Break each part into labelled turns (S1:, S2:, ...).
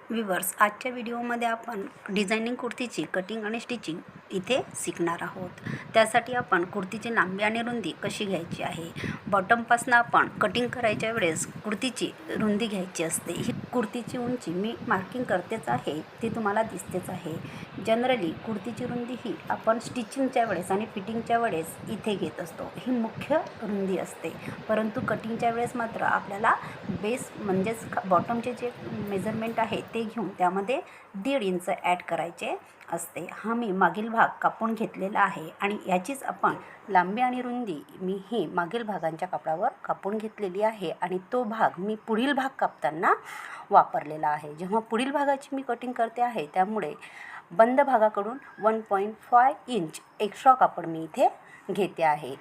S1: Viewers, आजच्या व्हिडिओमध्ये आपण डिझायनिंग कुर्तीची कटिंग आणि स्टिचिंग इथे शिकणार आहोत। त्यासाठी आपण कुर्तीची लांबी आणि रुंदी कशी घ्यायची आहे। बॉटमपासून आपण कटिंग करायच्या वेळेस कुर्तीची रुंदी घ्यायची असते। ही कुर्तीची उंची मी मार्किंग करतेच आहे, ती तुम्हाला दिसतेच आहे। जनरली कुर्तीची रुंदी ही आपण स्टिचिंगच्या वेळेस आणि फिटिंगच्या वेळेस इथे घेत असतो, ही मुख्य रुंदी असते। परंतु कटिंगच्या वेळेस मात्र आपल्याला बेस म्हणजेच बॉटमचे जे मेजरमेंट आहे ते घेऊन त्यामध्ये 1.5 इंच ॲड करायचे असते। हा मी मागील भाग कापून घेतलेला आहे आणि याचीच आपण लांबी आणि रुंदी मी ही मागील भागांच्या कापडावर कापून घेतलेली आहे आणि तो भाग मी पुढील भाग कापताना वापरलेला आहे। जेव्हा पुढील भागाची मी कटिंग करते आहे त्यामुळे बंद भागाकडून 1.5 इंच एक्स्ट्रा कापड मी इथे घेते आहे।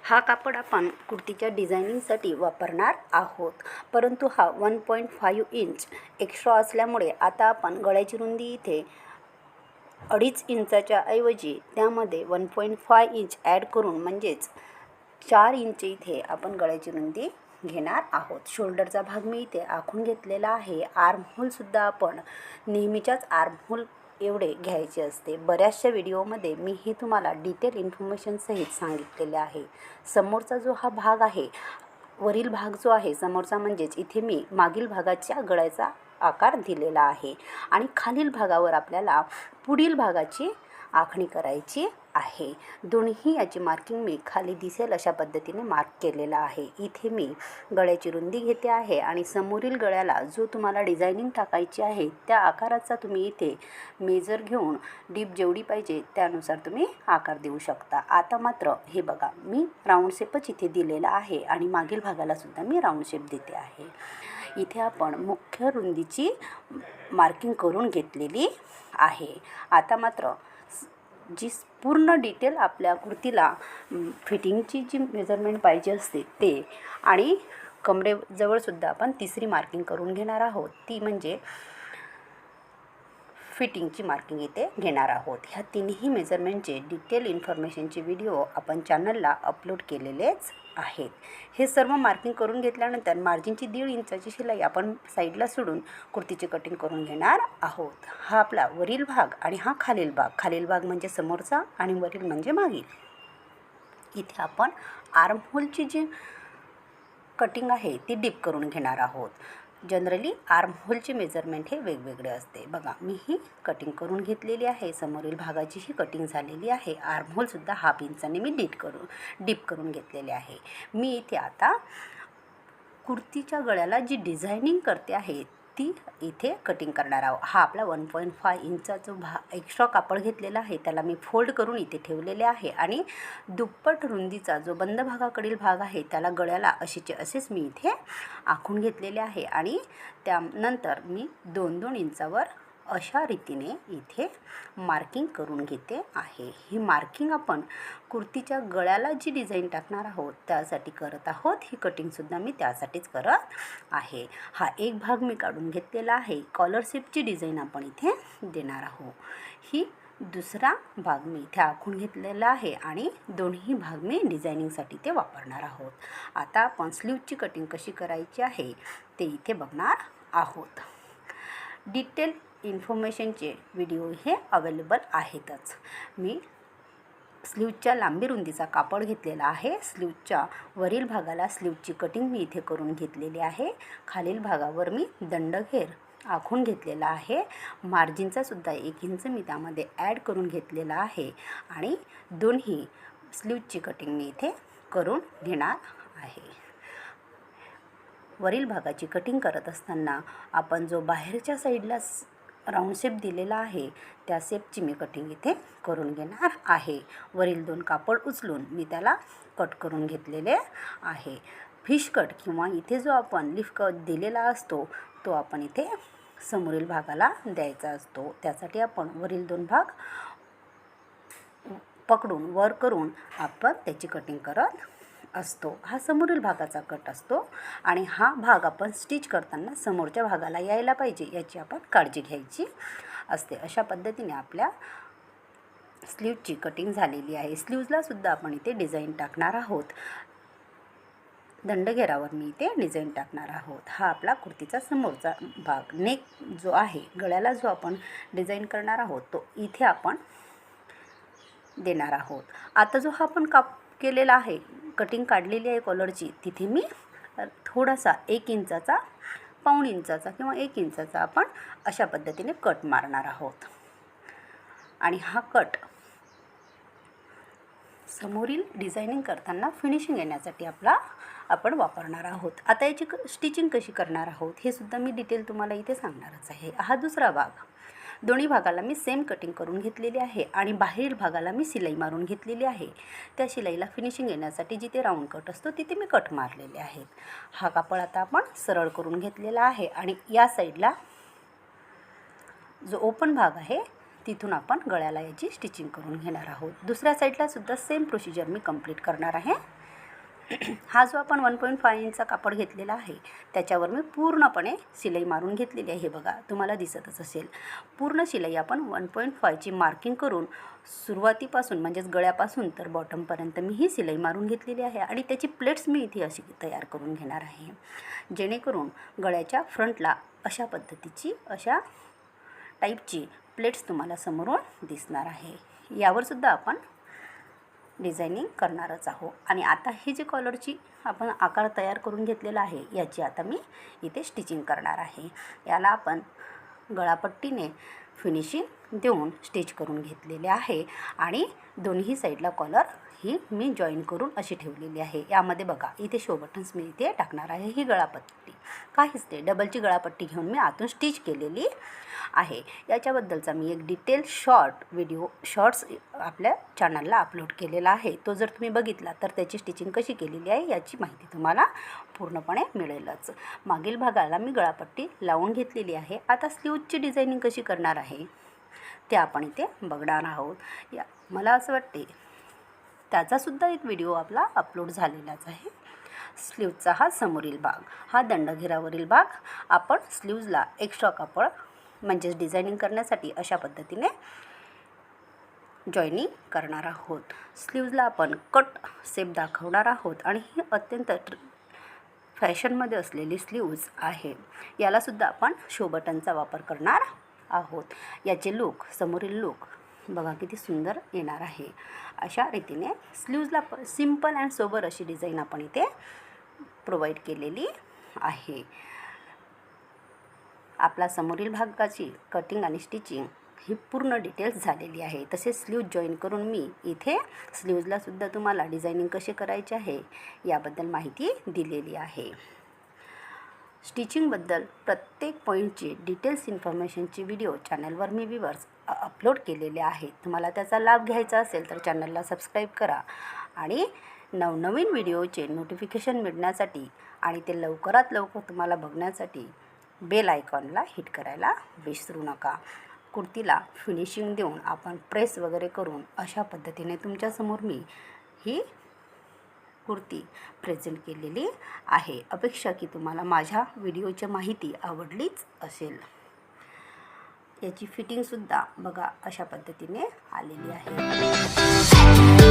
S1: हा कापड आपण कुर्तीच्या डिझायनिंगसाठी वापरणार आहोत, परंतु हा 1.5 इंच एक्स्ट्रा असल्यामुळे आता आपण गळ्याची रुंदी इथे 2.5 इंचाच्या ऐवजी त्यामध्ये 1.5 इंच ॲड करून म्हणजेच 4 इंच इथे आपण गळ्याची रुंदी घेणार आहोत। शोल्डरचा भाग मी इथे आखून घेतलेला आहे। आर्महोलसुद्धा आपण नेहमीच्याच आर्महोल एवढे घ्यायचे असते। बऱ्याचशा व्हिडिओमध्ये मी हे तुम्हाला डिटेल इन्फॉर्मेशनसहित सांगितलेले आहे। समोरचा जो हा भाग आहे, वरील भाग जो आहे समोरचा, म्हणजेच इथे मी मागील भागाच्या गळ्याचा आकार दिलेला आहे आणि खालील भागावर आपल्याला पुढील भागाची आखणी करायची आहे। दोन्ही याची मार्किंग मी खाली दिसेल अशा पद्धतीने मार्क केलेला आहे। इथे मी गळ्याची रुंदी घेते आहे आणि समोरील गळ्याला जो तुम्हाला डिझायनिंग टाकायची आहे त्या आकाराचा तुम्ही इथे मेजर घेऊन डीप जेवढी पाहिजे त्यानुसार तुम्ही आकार देऊ शकता। आता मात्र हे बघा, मी राऊंड शेपच इथे दिलेला आहे आणि मागील भागाला सुद्धा मी राऊंड शेप देते आहे। इथे आपण मुख्य रुंदीची मार्किंग करून घेतलेली आहे। आता मात्र जी पूर्ण डिटेल आपल्या कुर्तीला फिटिंगची जी मेजरमेंट पाहिजे असते ते आणि कमरेजवळसुद्धा आपण तिसरी मार्किंग करून घेणार आहोत, ती म्हणजे फिटिंगची मार्किंग इथे घेणार आहोत। ह्या तिन्ही मेजरमेंटचे डिटेल इन्फॉर्मेशनचे व्हिडिओ आपण चॅनलला अपलोड केलेलेच आहेत। हे सर्व मार्किंग करून घेतल्यानंतर मार्जिनची 1.5 इंचाची शिलाई आपण साईडला सोडून कुर्तीची कटिंग करून घेणार आहोत। हा आपला वरील भाग आणि हा खालील भाग। खालील भाग म्हणजे समोरचा आणि वरील म्हणजे मागील। इथे आपण आर्महोलची जी कटिंग आहे ती डीप करून घेणार आहोत। जनरली आर्महोलचे मेजरमेंट हे वेगवेगळे असते। बघा, मी ही कटिंग करून घेतलेली आहे। समोरील भागाची ही कटिंग झालेली आहे। आर्महोलसुद्धा 1/2 इंचाने मी डीप करून घेतलेले आहे। मी इथे आता कुर्तीच्या गळ्याला जी डिझायनिंग करते आहे ती इथे कटिंग करणार आहोत। हा आपला 1.5 इंचाचा एक्स्ट्रा कापड घेतलेला आहे, त्याला मी फोल्ड करून इथे ठेवलेले आहे आणि दुप्पट रुंदीचा जो बंद भागाकडील भाग आहे त्याला गळ्याला असेचे असेच मी इथे आखून घेतलेले आहे आणि त्यानंतर मी 2-2 इंचावर अशा रीतीने इथे मार्किंग करून घेते आहे। ही मार्किंग आपण कुर्तीच्या गळ्याला जी डिझाईन टाकणार आहोत त्यासाठी करत आहोत। ही कटिंगसुद्धा मी त्यासाठीच करत आहे। हा एक भाग मी काढून घेतलेला आहे। कॉलर शेपची डिझाईन आपण इथे देणार आहोत। ही दुसरा भाग मी इथे आखून घेतलेला आहे आणि दोन्ही भाग मी डिझायनिंगसाठी ते वापरणार आहोत। आता आपण स्लीवची कटिंग कशी करायची आहे ते इथे बघणार आहोत। डिटेल इन्फॉर्मेशनचे व्हिडिओ हे अवेलेबल आहेतच। मी स्लीवच्या लांबी रुंदीचा कापड घेतलेला आहे। स्लीवच्या वरील भागाला स्लीवची कटिंग मी इथे करून घेतलेली आहे। खालील भागावर मी दंडघेर आखून घेतलेला आहे। मार्जिनचा सुद्धा 1 इंच मी त्यामध्ये ॲड करून घेतलेला आहे आणि दोन्ही स्लीवची कटिंग मी इथे करून घेणार आहे। वरील भागाची कटिंग करत असताना आपण जो बाहेरच्या साईडला राऊंड शेप दिलेला आहे त्या शेपची मी कटिंग इथे करून घेणार आहे। वरील 2 कापड उचलून मी त्याला कट करून घेतलेले आहे। फिश कट किंवा इथे जो आपण लिफ कट दिलेला असतो तो आपण इथे समोरील भागाला द्यायचा असतो। त्यासाठी आपण वरील 2 भाग पकडून वर करून आपण त्याची कटिंग करत असतो। हा समोरील भागाचा कट असतो आणि हा भाग आपण स्टिच करताना समोरच्या भागाला यायला पाहिजे याची आपण काळजी घ्यायची असते। अशा पद्धतीने आपल्या स्लीवची कटिंग झालेली आहे। स्लीव्जला सुद्धा आपण इथे डिझाईन टाकणार आहोत। दंडघेरावर मी इथे डिझाईन टाकणार आहोत. हा आपला कुर्तीचा समोरचा भाग. नेक जो आहे, गळ्याला जो आपण डिझाईन करणार आहोत तो इथे आपण देणार आहोत. आता जो हा आपण काप केलेला आहे, कटिंग काढलेली आहे कॉलरची, तिथे मी थोडासा 1 इंचाचा, पाऊण इंचाचा किंवा 1 इंचाचा आपण अशा पद्धतीने कट मारणार आहोत. आणि हा कट समोरील डिझायनिंग करताना फिनिशिंग येण्यासाठी आपण वापरणार आहोत. आता याची स्टिचिंग कशी करणार आहोत हे सुद्धा मी डिटेल तुम्हाला इथे सांगणारच आहे. हा दुसरा भाग. दोन्ही भागाला मी सेम कटिंग करून घेतलेली आहे आणि बाहेरील भागाला मी शिलाई मारून घेतलेली आहे. त्या शिलाईला फिनिशिंग येण्यासाठी जिथे राऊंड कट असतो तिथे मी कट मारलेले आहेत. हा कापड आता आपण सरळ करून घेतलेला आहे आणि या साईडला जो ओपन भाग आहे तिथून आपण गळ्याला याची स्टिचिंग करून घेणार आहोत. दुसऱ्या साईडला सुद्धा सेम प्रोसिजर मी कंप्लीट करणार आहे. हा जो आपण 1.5 इंचचा कापड घेतलेला आहे त्याच्यावर मी पूर्णपणे शिलाई मारून घेतलेली आहे. हे बघा, तुम्हाला दिसतच असेल. पूर्ण शिलाई आपण 1.5ची मार्किंग करून सुरुवातीपासून म्हणजेच गळ्यापासून तर बॉटमपर्यंत मी ही शिलाई मारून घेतलेली आहे आणि त्याची प्लेट्स मी इथे अशी तयार करून घेणार आहे, जेणेकरून गळ्याच्या फ्रंटला अशा पद्धतीची, अशा टाईपची प्लेट्स तुम्हाला समोरून दिसणार आहे. यावर सुद्धा आपण डिझायनिंग करणारच आहोत. आणि आता ही जी कॉलरची आपण आकार तयार करून घेतलेला आहे याची आता मी इथे स्टिचिंग करणार आहे. याला आपण गळापट्टीने फिनिशिंग देऊन स्टिच करून घेतलेले आहे आणि दोन्ही साईडला कॉलर ही मी जॉईन करून अशी ठेवलेली आहे. यामध्ये बघा, इथे शो बटन्स मी इथे टाकणार आहे. ही गळापट्टी काहीच ते डबलची गळापट्टी घेऊन मी आतून स्टिच केलेली आहे. याच्याबद्दलचा मी एक डिटेल शॉर्ट्स आपल्या चॅनलला अपलोड केलेला आहे. तो जर तुम्ही बघितला तर त्याची स्टिचिंग कशी केलेली आहे याची माहिती तुम्हाला पूर्णपणे मिळेलच. मागील भागाला मी गळापट्टी लावून घेतलेली आहे. आता स्लीव्जची डिझायनिंग कशी करणार आहे ते आपण इथे बघणार आहोत. मला असं वाटते त्याचासुद्धा एक व्हिडिओ आपला अपलोड झालेलाच आहे. स्लीव्जचा हा समोरील भाग, हा दंडघेरावरील भाग आपण स्लीव्जला एक्स्ट्रा कापड म्हणजेच डिझायनिंग करण्यासाठी अशा पद्धतीने जॉईनिंग करणार आहोत. स्लीव्जला आपण कट शेप दाखवणार आहोत आणि ही अत्यंत फॅशनमध्ये असलेली स्लीव्ज आहे. यालासुद्धा आपण शो बटनचा वापर करणार आहोत. याचे लूक, समोरील लूक बघा किती सुंदर येणार आहे. अशा रीतीने स्लीव्जला सिंपल अँड सोबर अशी डिझाईन आपण इथे प्रोव्हाइड केलेली आहे. आपला समोरील भागाची कटिंग आणि स्टिचिंग ही पूर्ण डिटेल्स झालेली आहे. तसेच स्लीव्ज जॉईन करून मी इथे स्लीव्जला सुद्धा तुम्हाला डिझायनिंग कशी करायची आहे याबद्दल माहिती दिलेली आहे. स्टिचिंगबद्दल प्रत्येक पॉईंटची डिटेल्स इन्फॉर्मेशनची व्हिडिओ चॅनलवर मी व्ह्यूअर्स अपलोड केलेले आहेत. तुम्हाला त्याचा लाभ घ्यायचा असेल तर चॅनलला सबस्क्राईब करा आणि नवनवीन व्हिडिओचे नोटिफिकेशन मिळण्यासाठी आणि ते लवकरात लवकर तुम्हाला बघण्यासाठी बेल आयकॉनला हिट करायला विसरू नका. कुर्तीला फिनिशिंग देऊन आपण प्रेस वगैरे करून अशा पद्धतीने तुमच्यासमोर मी ही कुर्ती प्रेझेंट केलेली आहे. अपेक्षा की तुम्हाला माझ्या व्हिडिओची माहिती आवडलीच असेल. याची फिटिंगसुद्धा बघा अशा पद्धतीने आलेली आहे.